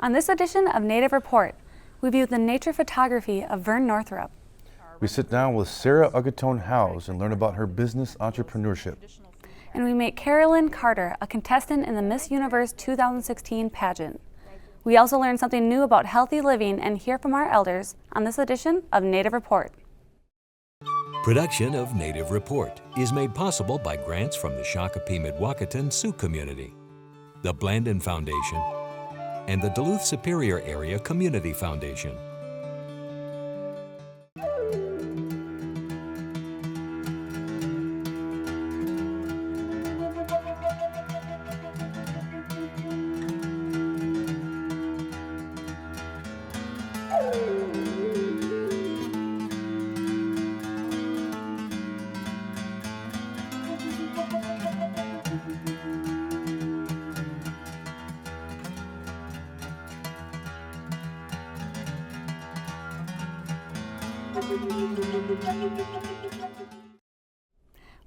On this edition of Native Report, we view the nature photography of Vern Northrup. We sit down with Sarah Agaton Howes and learn about her business entrepreneurship. And we meet Carolyn Carter, a contestant in the Miss Universe 2016 pageant. We also learn something new about healthy living and hear from our elders on this edition of Native Report. Production of Native Report is made possible by grants from the Shakopee-Mdewakanton Sioux community, the Blandin Foundation, and the Duluth Superior Area Community Foundation.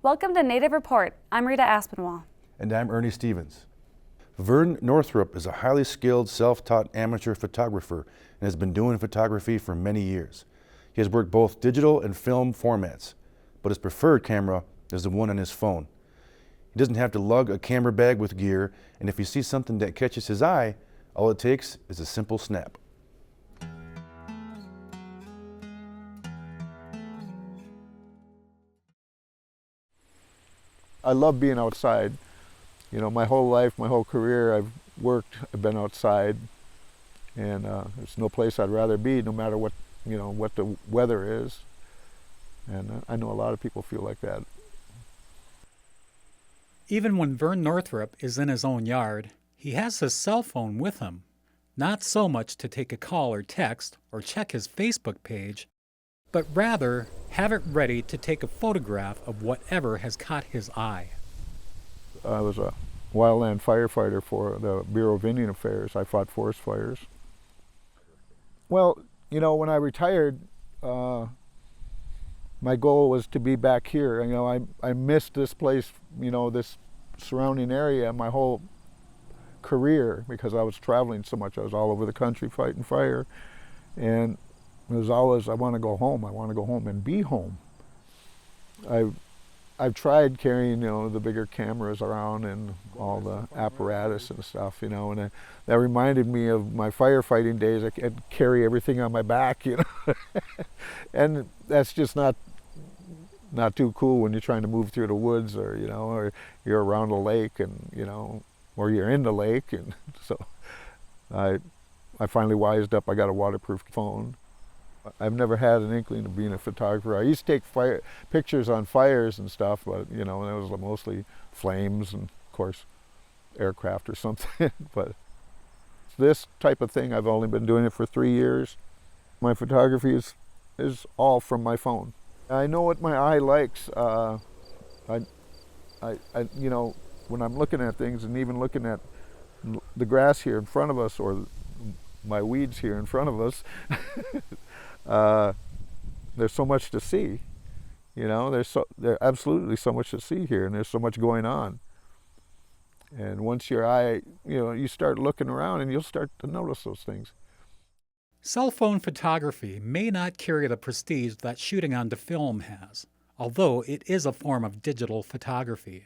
Welcome to Native Report. I'm Rita Aspinwall. And I'm Ernie Stevens. Vern Northrup is a highly skilled, self-taught amateur photographer and has been doing photography for many years. He has worked both digital and film formats, but his preferred camera is the one on his phone. He doesn't have to lug a camera bag with gear, and if he sees something that catches his eye, all it takes is a simple snap. I love being outside. You know, my whole life, my whole career, I've been outside, and there's no place I'd rather be, no matter what, you know, what the weather is. And I know a lot of people feel like that. Even when Vern Northrup is in his own yard, he has his cell phone with him, not so much to take a call or text or check his Facebook page, but rather have it ready to take a photograph of whatever has caught his eye. I was a wildland firefighter for the Bureau of Indian Affairs. I fought forest fires. Well, you know, when I retired, my goal was to be back here. You know, I missed this place, you know, this surrounding area my whole career because I was traveling so much. I was all over the country fighting fire, and it was always, I want to go home. I want to go home and be home. I've tried carrying, you know, the bigger cameras around and all the apparatus and stuff, you know, and that reminded me of my firefighting days. I could carry everything on my back, you know, and that's just not too cool when you're trying to move through the woods, or, you know, or you're around a lake, and, you know, or you're in the lake. And so I finally wised up. I got a waterproof phone. I've never had an inkling of being a photographer. I used to take pictures on fires and stuff, but, you know, it was mostly flames and, of course, aircraft or something. But this type of thing, I've only been doing it for 3 years. My photography is all from my phone. I know what my eye likes. You know, when I'm looking at things, and even looking at the grass here in front of us, or my weeds here in front of us, there's so much to see. You know, there's absolutely so much to see here, and there's so much going on. And once your eye, you know, you start looking around, and you'll start to notice those things. Cell phone photography may not carry the prestige that shooting onto film has, although it is a form of digital photography.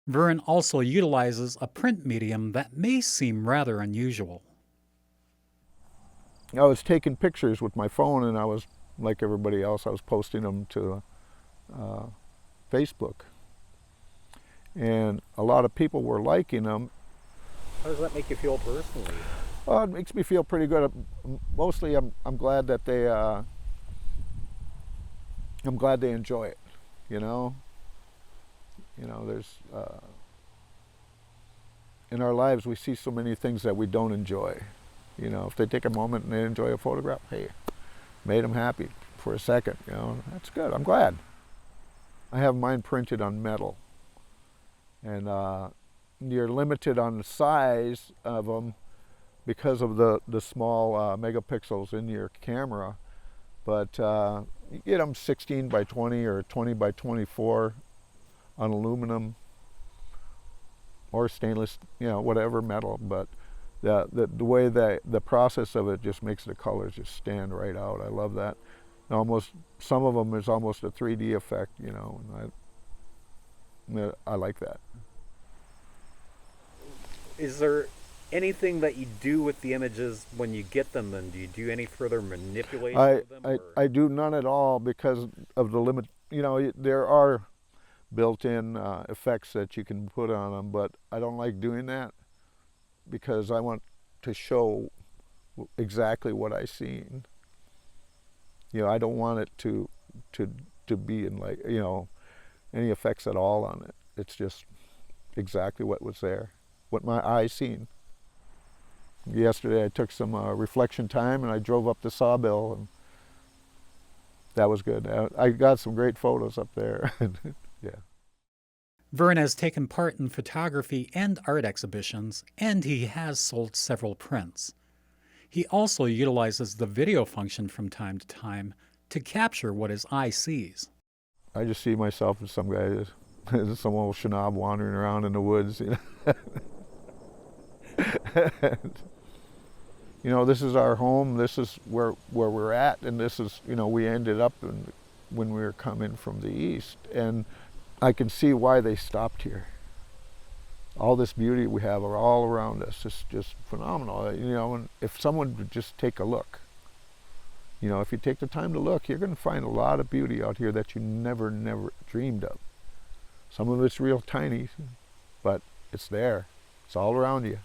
Vern also utilizes a print medium that may seem rather unusual. I was taking pictures with my phone, and I was, like everybody else, I was posting them to Facebook. And a lot of people were liking them. How does that make you feel personally? Well, it makes me feel pretty good. Mostly, I'm glad that I'm glad they enjoy it. You know, there's in our lives we see so many things that we don't enjoy. You know, if they take a moment and they enjoy a photograph, hey, made them happy for a second. You know, that's good. I'm glad. I have mine printed on metal, and you're limited on the size of them because of the small megapixels in your camera, but you get them 16 by 20 or 20 by 24 on aluminum or stainless, you know, whatever metal, but the way that the process of it just makes the colors just stand right out. I love that. Almost, some of them is almost a 3D effect, you know, and I like that. Is there anything that you do with the images when you get them, and do you do any further manipulation of them? I do none at all because of the limit. You know, there are built-in effects that you can put on them, but I don't like doing that because I want to show exactly what I seen. You know, I don't want it to be in, like, you know, any effects at all on it. It's just exactly what was there, what my eyes seen. Yesterday I took some reflection time and I drove up the Sawbill, and that was good. I got some great photos up there. Yeah. Vern has taken part in photography and art exhibitions, and he has sold several prints. He also utilizes the video function from time to time to capture what his eye sees. I just see myself as some guy, some old Shanob wandering around in the woods. You know? You know, this is our home, this is where we're at, and this is, you know, we ended up when we were coming from the east. And I can see why they stopped here. All this beauty we have are all around us. It's just phenomenal. You know, and if someone would just take a look, you know, if you take the time to look, you're going to find a lot of beauty out here that you never dreamed of. Some of it's real tiny, but it's there. It's all around you.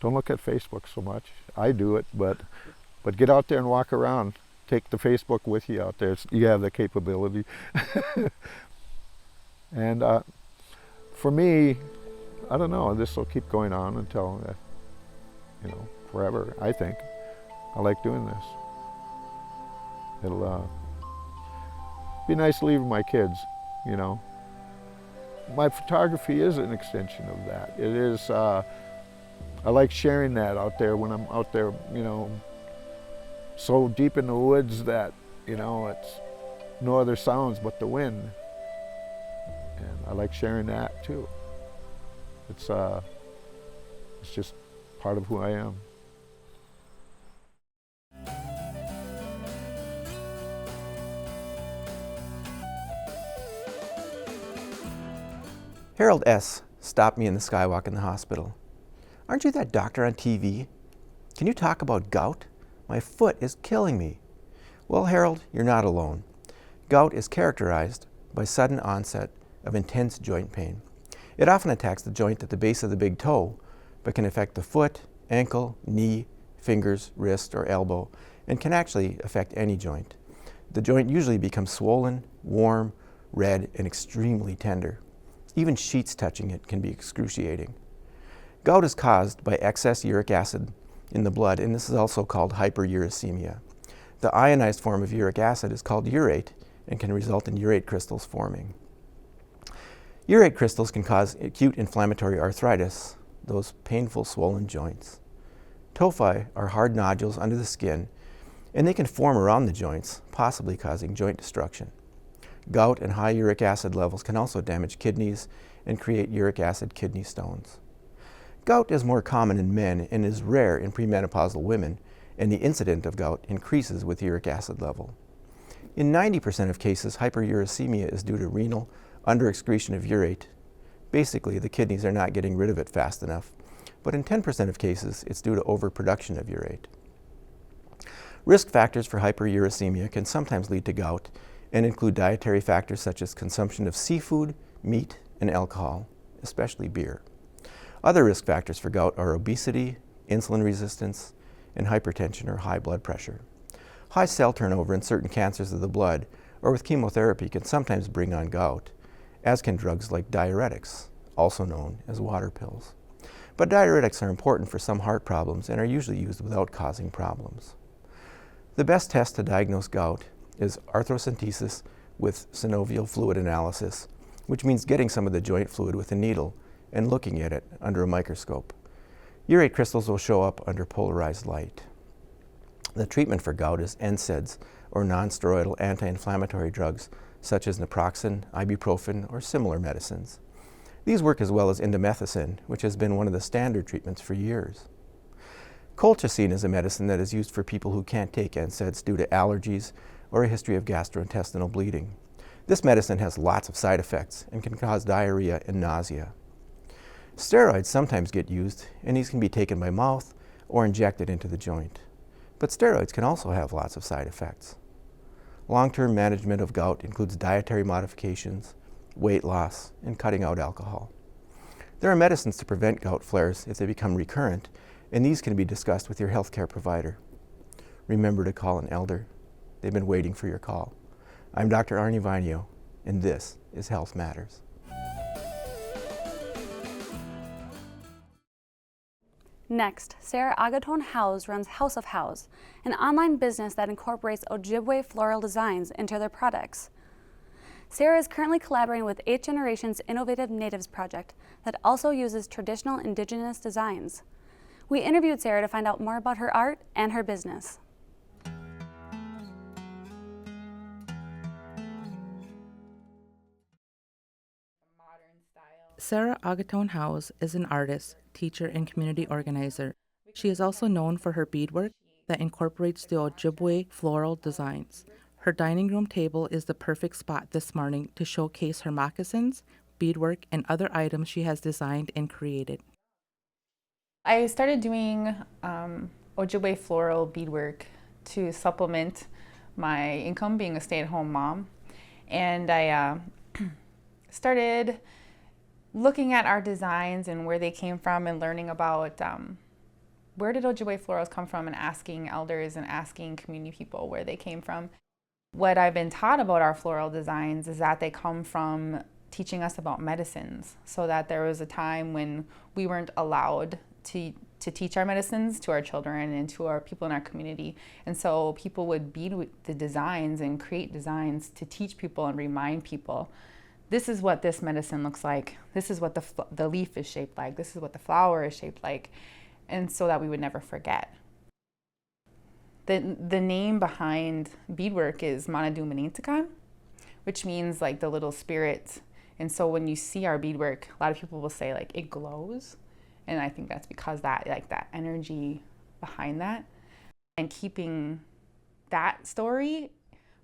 Don't look at Facebook so much. I do it, but get out there and walk around. Take the Facebook with you out there. You have the capability. And for me, I don't know, this will keep going on until, you know, forever, I think. I like doing this. It'll be nice to leave my kids, you know. My photography is an extension of that. It is, I like sharing that out there when I'm out there, you know, so deep in the woods that, you know, it's no other sounds but the wind. And I like sharing that too. It's just part of who I am. Harold S. stopped me in the skywalk in the hospital. "Aren't you that doctor on TV? Can you talk about gout? My foot is killing me." Well, Harold, you're not alone. Gout is characterized by sudden onset of intense joint pain. It often attacks the joint at the base of the big toe, but can affect the foot, ankle, knee, fingers, wrist, or elbow, and can actually affect any joint. The joint usually becomes swollen, warm, red, and extremely tender. Even sheets touching it can be excruciating. Gout is caused by excess uric acid in the blood, and this is also called hyperuricemia. The ionized form of uric acid is called urate and can result in urate crystals forming. Urate crystals can cause acute inflammatory arthritis, those painful swollen joints. Tophi are hard nodules under the skin, and they can form around the joints, possibly causing joint destruction. Gout and high uric acid levels can also damage kidneys and create uric acid kidney stones. Gout is more common in men and is rare in premenopausal women, and the incidence of gout increases with uric acid level. In 90% of cases, hyperuricemia is due to renal underexcretion of urate. Basically, the kidneys are not getting rid of it fast enough, but in 10% of cases, it's due to overproduction of urate. Risk factors for hyperuricemia can sometimes lead to gout and include dietary factors such as consumption of seafood, meat, and alcohol, especially beer. Other risk factors for gout are obesity, insulin resistance, and hypertension or high blood pressure. High cell turnover in certain cancers of the blood or with chemotherapy can sometimes bring on gout, as can drugs like diuretics, also known as water pills. But diuretics are important for some heart problems and are usually used without causing problems. The best test to diagnose gout is arthrocentesis with synovial fluid analysis, which means getting some of the joint fluid with a needle and looking at it under a microscope. Urate crystals will show up under polarized light. The treatment for gout is NSAIDs, or non-steroidal anti-inflammatory drugs such as naproxen, ibuprofen, or similar medicines. These work as well as indomethacin, which has been one of the standard treatments for years. Colchicine is a medicine that is used for people who can't take NSAIDs due to allergies or a history of gastrointestinal bleeding. This medicine has lots of side effects and can cause diarrhea and nausea. Steroids sometimes get used, and these can be taken by mouth or injected into the joint. But steroids can also have lots of side effects. Long-term management of gout includes dietary modifications, weight loss, and cutting out alcohol. There are medicines to prevent gout flares if they become recurrent, and these can be discussed with your healthcare provider. Remember to call an elder. They've been waiting for your call. I'm Dr. Arnie Vainio, and this is Health Matters. Next, Sarah Agaton Howes runs House of Howes, an online business that incorporates Ojibwe floral designs into their products. Sarah is currently collaborating with 8th Generation's Innovative Natives project that also uses traditional indigenous designs. We interviewed Sarah to find out more about her art and her business. Sarah Agaton Howes is an artist, teacher, and community organizer. She is also known for her beadwork that incorporates the Ojibwe floral designs. Her dining room table is the perfect spot this morning to showcase her moccasins, beadwork, and other items she has designed and created. I started doing Ojibwe floral beadwork to supplement my income being a stay-at-home mom. And I started looking at our designs and where they came from and learning about where did Ojibwe florals come from, and asking elders and asking community people where they came from. What I've been taught about our floral designs is that they come from teaching us about medicines, so that there was a time when we weren't allowed to teach our medicines to our children and to our people in our community. And so people would bead with the designs and create designs to teach people and remind people, this is what this medicine looks like. This is what the leaf is shaped like. This is what the flower is shaped like. And so that we would never forget. The name behind beadwork is Manadumanitakan, which means like the little spirits. And so when you see our beadwork, a lot of people will say like it glows. And I think that's because that energy behind that, and keeping that story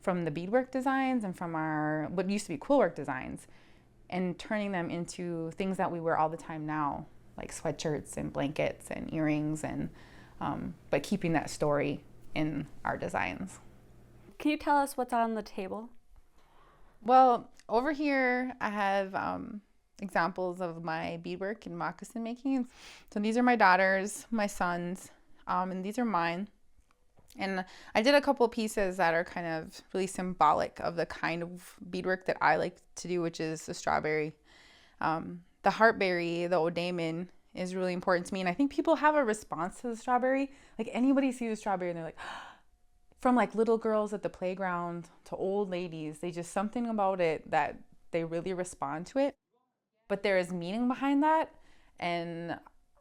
from the beadwork designs and from our what used to be quillwork designs, and turning them into things that we wear all the time now, like sweatshirts and blankets and earrings, and but keeping that story in our designs. Can you tell us what's on the table? Well, over here I have examples of my beadwork and moccasin making. So these are my daughters, my sons, and these are mine. And I did a couple pieces that are kind of really symbolic of the kind of beadwork that I like to do, which is the strawberry. The heartberry, the odamen, is really important to me. And I think people have a response to the strawberry. Like anybody sees a strawberry and they're like, from like little girls at the playground to old ladies, they just something about it that they really respond to it. But there is meaning behind that. And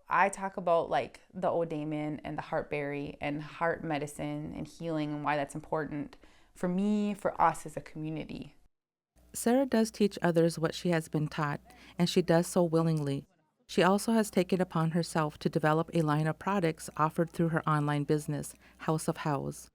I talk about like the odamen and the heartberry and heart medicine and healing and why that's important for me, for us as a community. Sarah does teach others what she has been taught, and she does so willingly. She also has taken upon herself to develop a line of products offered through her online business, House of Howes.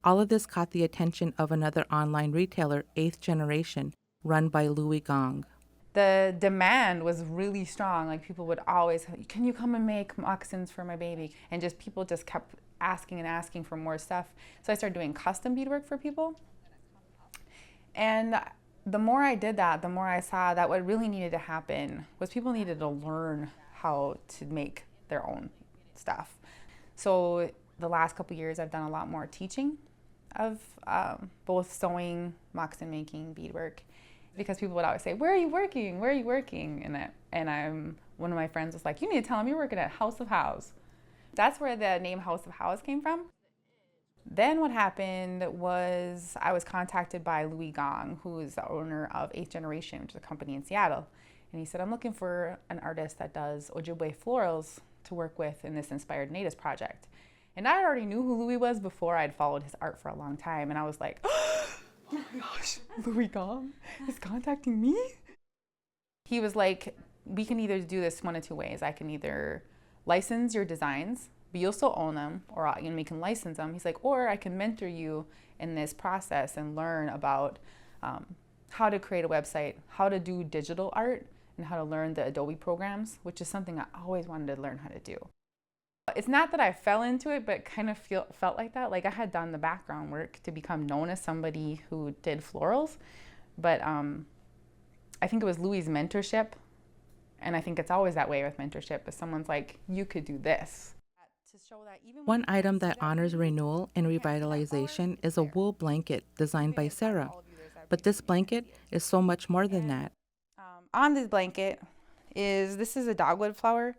All of this caught the attention of another online retailer, 8th Generation, run by Louis Gong. The demand was really strong. Like people would always, can you come and make moccasins for my baby? And just people just kept asking and asking for more stuff. So I started doing custom beadwork for people. And the more I did that, the more I saw that what really needed to happen was people needed to learn how to make their own stuff. So the last couple of years, I've done a lot more teaching of both sewing, moccasin making, beadwork. Because people would always say, where are you working? Where are you working? And one of my friends was like, you need to tell them you're working at House of Howes. That's where the name House of Howes came from. Then what happened was I was contacted by Louis Gong, who is the owner of 8th Generation, which is a company in Seattle. And he said, I'm looking for an artist that does Ojibwe florals to work with in this Inspired Natives project. And I already knew who Louis was before I'd followed his art for a long time. And I was like, oh my gosh, Louis Gong is contacting me? He was like, we can either do this one of two ways. I can either license your designs, but you'll still own them, or we can license them. He's like, or I can mentor you in this process and learn about how to create a website, how to do digital art, and how to learn the Adobe programs, which is something I always wanted to learn how to do. It's not that I fell into it, but kind of felt like that. Like I had done the background work to become known as somebody who did florals, but I think it was Louie's mentorship, and I think it's always that way with mentorship, if someone's like, you could do this. One item that honors renewal and revitalization is a wool blanket designed by Sarah, but this blanket is so much more than that. On this blanket this is a dogwood flower,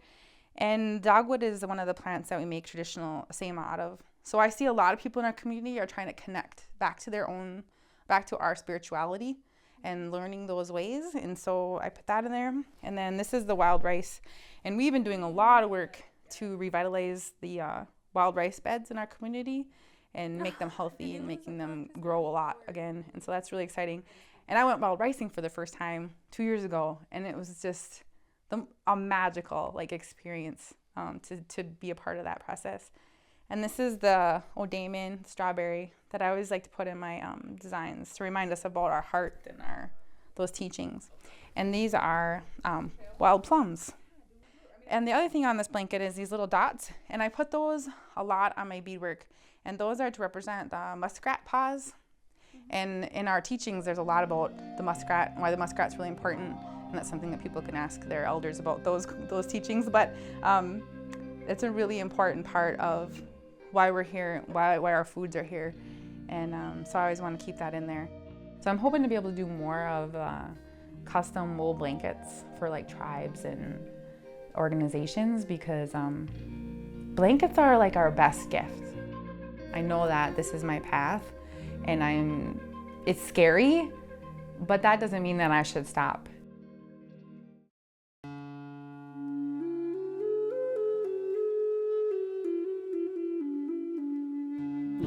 and dogwood is one of the plants that we make traditional sema out of. So I see a lot of people in our community are trying to connect back to our spirituality and learning those ways, and so I put that in there. And then this is the wild rice, and we've been doing a lot of work to revitalize the wild rice beds in our community and make them healthy and making them grow a lot again, and so that's really exciting. And I went wild ricing for the first time 2 years ago, and it was just a magical experience to be a part of that process. And this is the O'Daymon strawberry that I always like to put in my designs to remind us about our heart and those teachings. And these are wild plums. And the other thing on this blanket is these little dots, and I put those a lot on my beadwork, and those are to represent the muskrat paws. And in our teachings, there's a lot about the muskrat and why the muskrat's really important, and that's something that people can ask their elders about those teachings. But it's a really important part of why we're here, why our foods are here, and so I always want to keep that in there. So I'm hoping to be able to do more of custom wool blankets for tribes and organizations, because blankets are our best gift. I know that this is my path, and it's scary, but that doesn't mean that I should stop.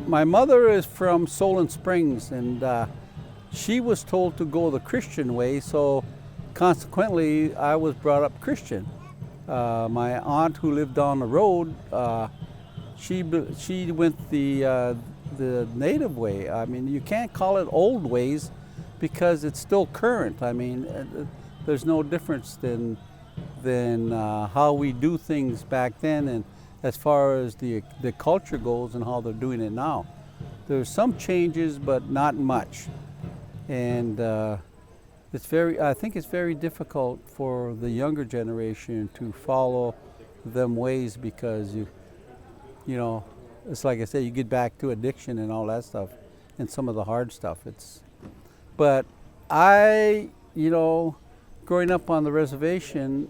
My mother is from Solon Springs, and she was told to go the Christian way, so consequently I was brought up Christian. My aunt, who lived down the road, she went the native way. I mean, you can't call it old ways because it's still current. I mean, there's no difference than how we do things back then, and as far as the culture goes and how they're doing it now. There's some changes, but not much. And I think it's very difficult for the younger generation to follow them ways, because you know, it's like I said, you get back to addiction and all that stuff, and some of the hard stuff. But growing up on the reservation,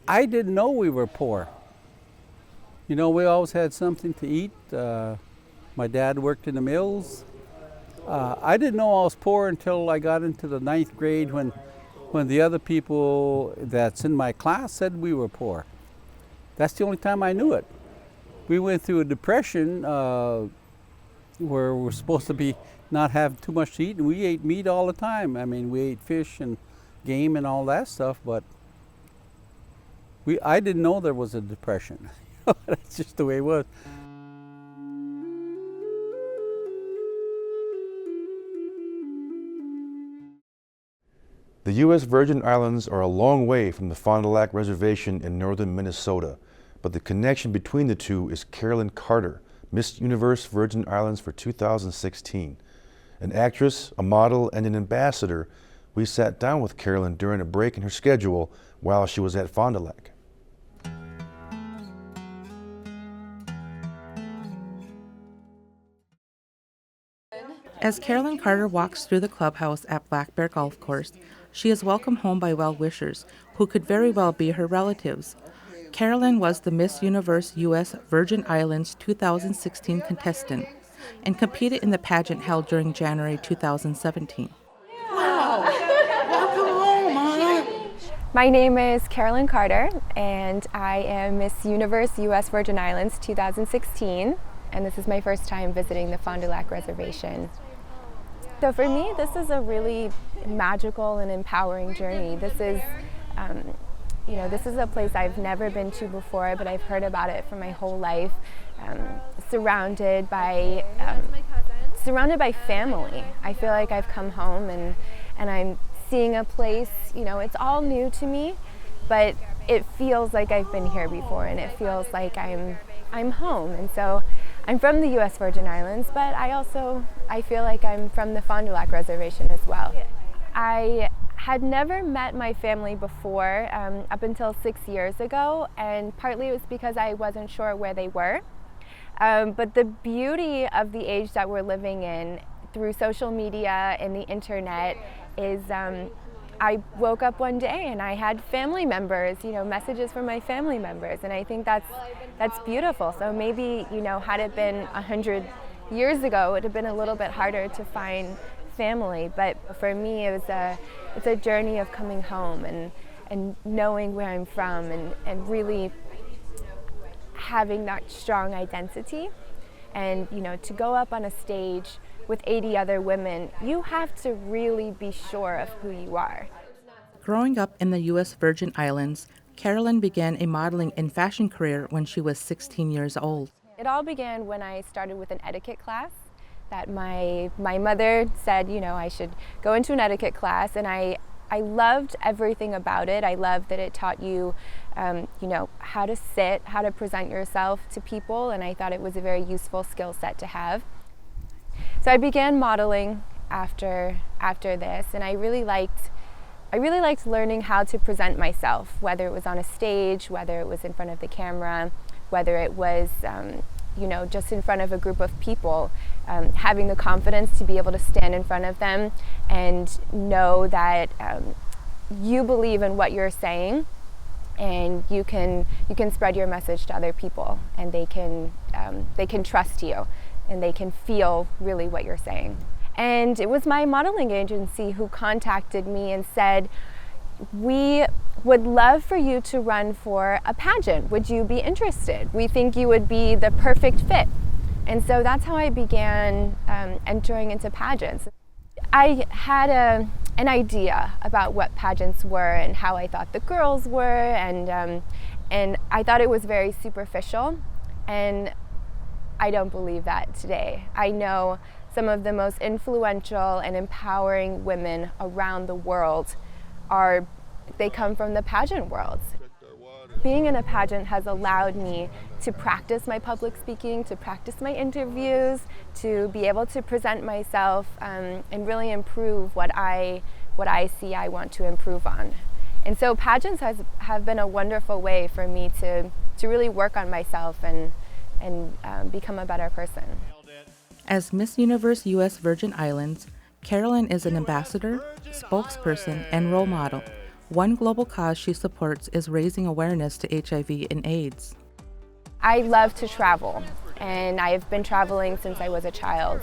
I didn't know we were poor. We always had something to eat. My dad worked in the mills. I didn't know I was poor until I got into the 9th grade when the other people that's in my class said we were poor. That's the only time I knew it. We went through a depression where we're supposed to be not have too much to eat, and we ate meat all the time. I mean, we ate fish and game and all that stuff, but I didn't know there was a depression. That's just the way it was. The U.S. Virgin Islands are a long way from the Fond du Lac Reservation in northern Minnesota, but the connection between the two is Carolyn Carter, Miss Universe Virgin Islands for 2016. An actress, a model, and an ambassador, we sat down with Carolyn during a break in her schedule while she was at Fond du Lac. As Carolyn Carter walks through the clubhouse at Black Bear Golf Course, she is welcomed home by well-wishers, who could very well be her relatives. Carolyn was the Miss Universe U.S. Virgin Islands 2016 contestant and competed in the pageant held during January 2017. Wow! Welcome home, Mama! My name is Carolyn Carter, and I am Miss Universe U.S. Virgin Islands 2016, and this is my first time visiting the Fond du Lac Reservation. So for me, this is a really magical and empowering journey. This is You know, this is a place I've never been to before, but I've heard about it for my whole life. Surrounded by family. I feel like I've come home and I'm seeing a place, you know, it's all new to me, but it feels like I've been here before, and it feels like I'm home. And so I'm from the U.S. Virgin Islands, but I feel like I'm from the Fond du Lac Reservation as well. I had never met my family before up until 6 years ago, and partly it was because I wasn't sure where they were. But the beauty of the age that we're living in through social media and the internet is I woke up one day and I had family members, you know, messages from my family members, and I think that's beautiful. So maybe, you know, had it been 100 years ago, it would have been a little bit harder to find family, but for me it's a journey of coming home and knowing where I'm from and really having that strong identity. And, you know, to go up on a stage with 80 other women, you have to really be sure of who you are. Growing up in the U.S. Virgin Islands, Carolyn began a modeling and fashion career when she was 16 years old. It all began when I started with an etiquette class that my mother said, you know, I should go into an etiquette class, and I loved everything about it. I loved that it taught you, you know, how to sit, how to present yourself to people, and I thought it was a very useful skill set to have. So I began modeling after this, and I really liked learning how to present myself, whether it was on a stage, whether it was in front of the camera, whether it was you know, just in front of a group of people, having the confidence to be able to stand in front of them and know that you believe in what you're saying, and you can spread your message to other people, and they can trust you, and they can feel really what you're saying. And it was my modeling agency who contacted me and said, we would love for you to run for a pageant. Would you be interested? We think you would be the perfect fit. And so that's how I began entering into pageants. I had an idea about what pageants were and how I thought the girls were, and I thought it was very superficial, and I don't believe that today. I know some of the most influential and empowering women around the world they come from the pageant world. Being in a pageant has allowed me to practice my public speaking, to practice my interviews, to be able to present myself and really improve what I see I want to improve on. And so pageants have been a wonderful way for me to really work on myself and become a better person. As Miss Universe U.S. Virgin Islands, Carolyn is an ambassador, spokesperson, and role model. One global cause she supports is raising awareness to HIV and AIDS. I love to travel, and I've been traveling since I was a child.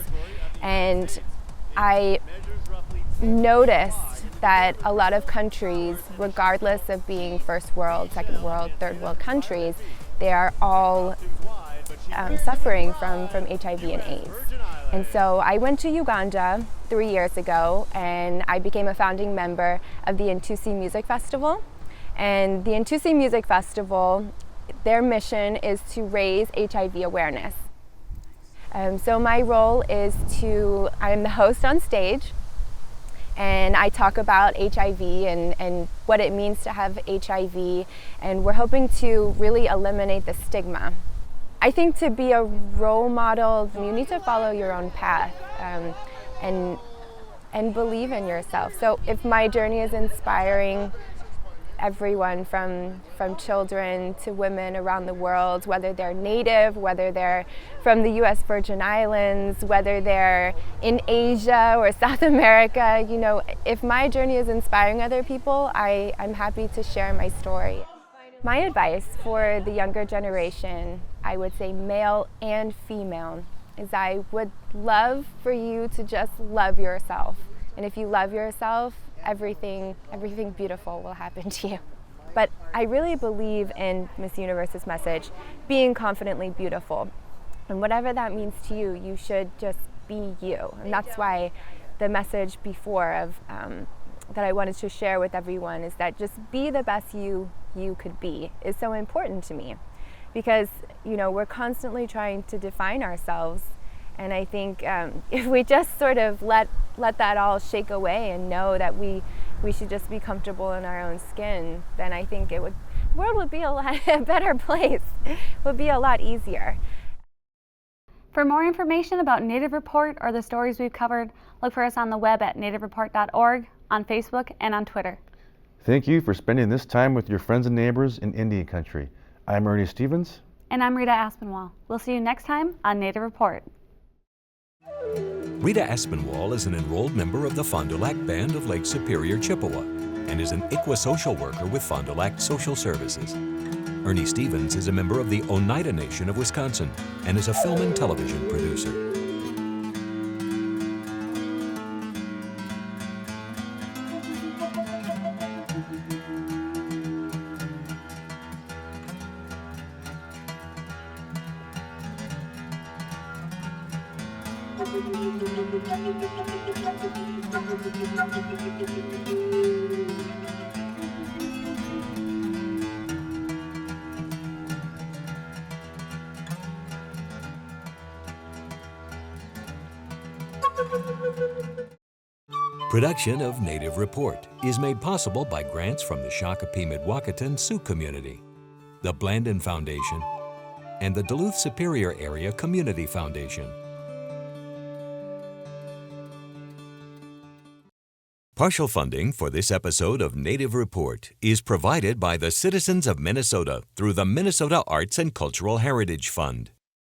And I noticed that a lot of countries, regardless of being first world, second world, third world countries, they are all suffering from HIV and AIDS. And so I went to Uganda 3 years ago, and I became a founding member of the Ntusi Music Festival. And the Ntusi Music Festival, their mission is to raise HIV awareness. So my role is I'm the host on stage, and I talk about HIV and what it means to have HIV, and we're hoping to really eliminate the stigma. I think to be a role model, you need to follow your own path and believe in yourself. So if my journey is inspiring everyone from children to women around the world, whether they're native, whether they're from the U.S. Virgin Islands, whether they're in Asia or South America, you know, if my journey is inspiring other people, I'm happy to share my story. My advice for the younger generation, I would say male and female, is I would love for you to just love yourself. And if you love yourself, everything beautiful will happen to you. But I really believe in Miss Universe's message, being confidently beautiful. And whatever that means to you, you should just be you. And that's why the message before of that I wanted to share with everyone is that just be the best you could be is so important to me, because we're constantly trying to define ourselves, and I think if we just sort of let that all shake away and know that we should just be comfortable in our own skin, then I think the world would be a better place. It would be a lot easier. For more information about Native Report or the stories we've covered, look for us on the web at nativereport.org, on Facebook, and on Twitter. Thank you for spending this time with your friends and neighbors in Indian Country. I'm Ernie Stevens. And I'm Rita Aspinwall. We'll see you next time on Native Report. Rita Aspinwall is an enrolled member of the Fond du Lac Band of Lake Superior, Chippewa, and is an ICWA social worker with Fond du Lac Social Services. Ernie Stevens is a member of the Oneida Nation of Wisconsin and is a film and television producer. Production of Native Report is made possible by grants from the Shakopee-Mdewakanton Sioux community, the Blandin Foundation, and the Duluth Superior Area Community Foundation. Partial funding for this episode of Native Report is provided by the citizens of Minnesota through the Minnesota Arts and Cultural Heritage Fund.